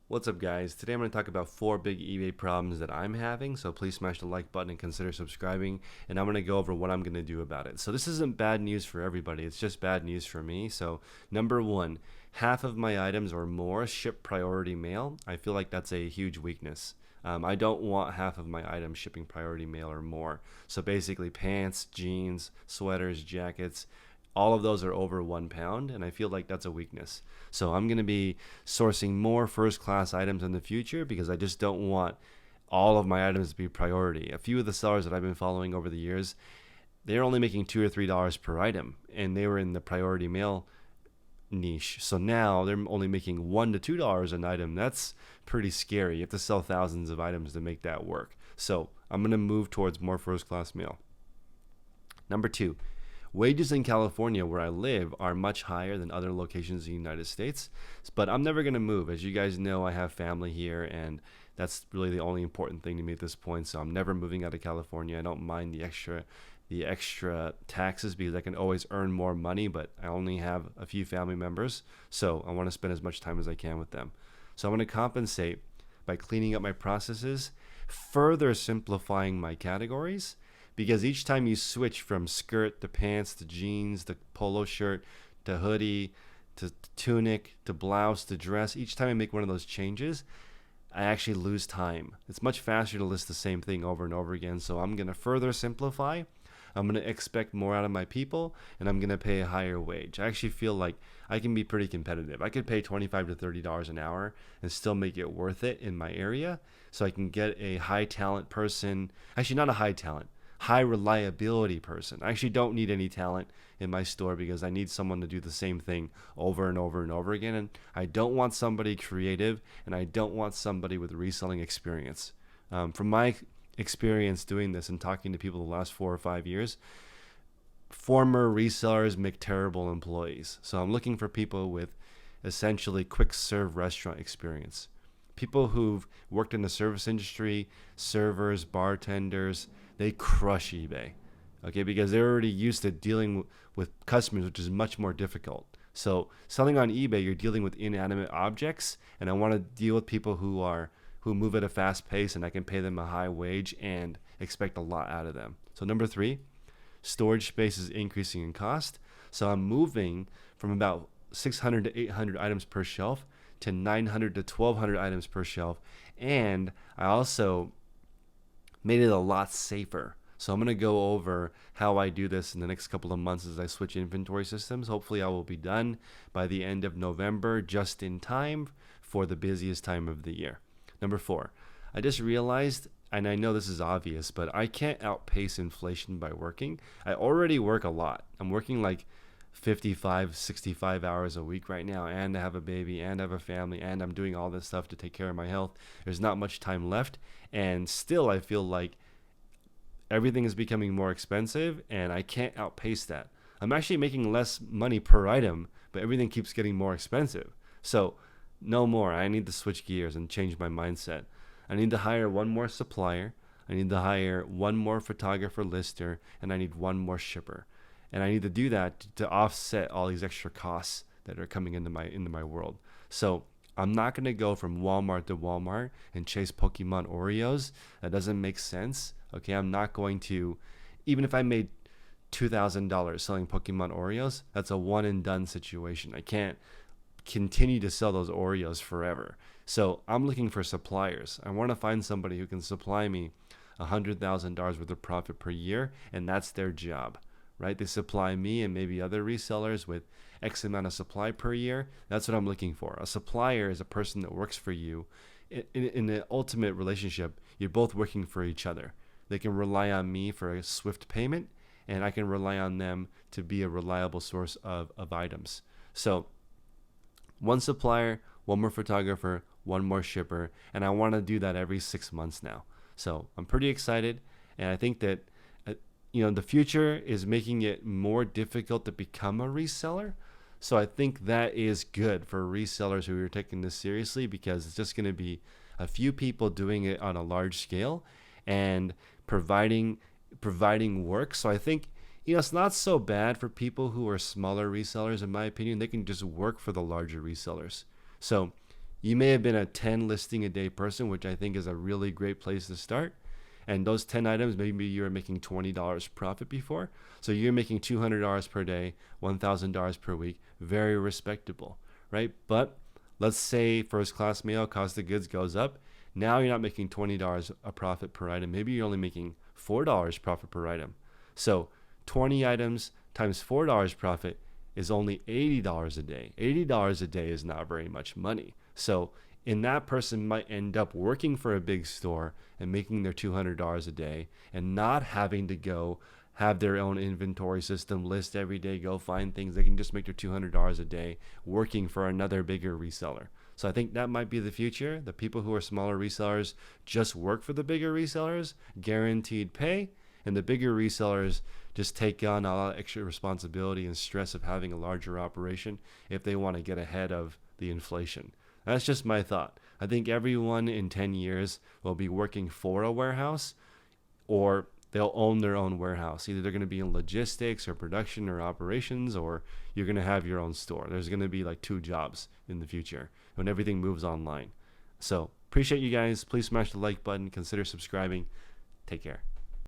What's up, guys? Today I'm going to talk about 4 big eBay problems that I'm having, so please smash the like button and consider subscribing, and I'm going to go over what I'm going to do about it. So this isn't bad news for everybody, it's just bad news for me. So number 1, half of my items or more ship priority mail. I feel like that's a huge weakness. I don't want half of my items shipping priority mail or more. So basically pants, jeans, sweaters, jackets, all of those are over 1 pound, and I feel like that's a weakness. So I'm going to be sourcing more first class items in the future because I just don't want all of my items to be priority. A few of the sellers that I've been following over the years, they're only making $2 or $3 per item, and they were in the priority mail niche. So now they're only making $1 to $2 an item. That's pretty scary. You have to sell thousands of items to make that work. So I'm going to move towards more first class mail. Number 2, wages in California, where I live, are much higher than other locations in the United States, but I'm never going to move. As you guys know, I have family here, and that's really the only important thing to me at this point. So I'm never moving out of California. I don't mind the extra taxes because I can always earn more money, but I only have a few family members, so I want to spend as much time as I can with them. So I'm going to compensate by cleaning up my processes, further simplifying my categories, because each time you switch from skirt to pants to jeans to polo shirt to hoodie to tunic to blouse to dress, each time I make one of those changes, I actually lose time. It's much faster to list the same thing over and over again. So I'm going to further simplify. I'm going to expect more out of my people, and I'm going to pay a higher wage. I actually feel like I can be pretty competitive. I could pay $25 to $30 an hour and still make it worth it in my area, so I can get a high talent person. Actually, not a high talent, high reliability person. I actually don't need any talent in my store because I need someone to do the same thing over and over and over again. And I don't want somebody creative, and I don't want somebody with reselling experience. From my experience doing this and talking to people the last 4 or 5 years, former resellers make terrible employees. So I'm looking for people with essentially quick serve restaurant experience. People who've worked in the service industry, servers, bartenders, they crush eBay. Okay, because they're already used to dealing with customers, which is much more difficult. So selling on eBay, you're dealing with inanimate objects, and I want to deal with people who move at a fast pace, and I can pay them a high wage and expect a lot out of them. So number 3, storage space is increasing in cost. So I'm moving from about 600 to 800 items per shelf to 900 to 1200 items per shelf. And I also made it a lot safer. So I'm going to go over how I do this in the next couple of months as I switch inventory systems. Hopefully I will be done by the end of November, just in time for the busiest time of the year. Number 4, I just realized, and I know this is obvious, but I can't outpace inflation by working. I already work a lot. I'm working like 55, 65 hours a week right now, and I have a baby, and I have a family, and I'm doing all this stuff to take care of my health. There's not much time left, and still I feel like everything is becoming more expensive, and I can't outpace that. I'm actually making less money per item, but everything keeps getting more expensive. So no more. I need to switch gears and change my mindset. I need to hire one more supplier. I need to hire one more photographer lister, and I need one more shipper. And I need to do that to offset all these extra costs that are coming into my world. So I'm not going to go from Walmart to Walmart and chase Pokemon Oreos. That doesn't make sense. Okay, I'm not going to, even if I made $2,000 selling Pokemon Oreos, that's a one and done situation. I can't continue to sell those Oreos forever. So I'm looking for suppliers. I want to find somebody who can supply me $100,000 worth of profit per year, and that's their job, right? They supply me and maybe other resellers with X amount of supply per year. That's what I'm looking for. A supplier is a person that works for you. In the ultimate relationship, you're both working for each other. They can rely on me for a swift payment, and I can rely on them to be a reliable source of items. So one supplier, one more photographer, one more shipper, and I want to do that every 6 months now. So I'm pretty excited, and I think that the future is making it more difficult to become a reseller. So I think that is good for resellers who are taking this seriously, because it's just going to be a few people doing it on a large scale and providing work. So I think it's not so bad for people who are smaller resellers. In my opinion, they can just work for the larger resellers. So You may have been a 10 listing a day person, which I think is a really great place to start. And those 10 items, maybe you were making $20 profit before. So you're making $200 per day, $1,000 per week. Very respectable, right? But let's say first class mail, cost of goods goes up. Now you're not making $20 a profit per item. Maybe you're only making $4 profit per item. So 20 items times $4 profit is only $80 a day. $80 a day is not very much money. So, and that person might end up working for a big store and making their $200 a day and not having to go have their own inventory system, list every day, go find things. They can just make their $200 a day working for another bigger reseller. So I think that might be the future. The people who are smaller resellers just work for the bigger resellers, guaranteed pay, and the bigger resellers just take on a lot of extra responsibility and stress of having a larger operation if they want to get ahead of the inflation. That's just my thought. I think everyone in 10 years will be working for a warehouse, or they'll own their own warehouse. Either they're going to be in logistics or production or operations, or you're going to have your own store. There's going to be like 2 jobs in the future when everything moves online. So appreciate you guys. Please smash the like button. Consider subscribing. Take care.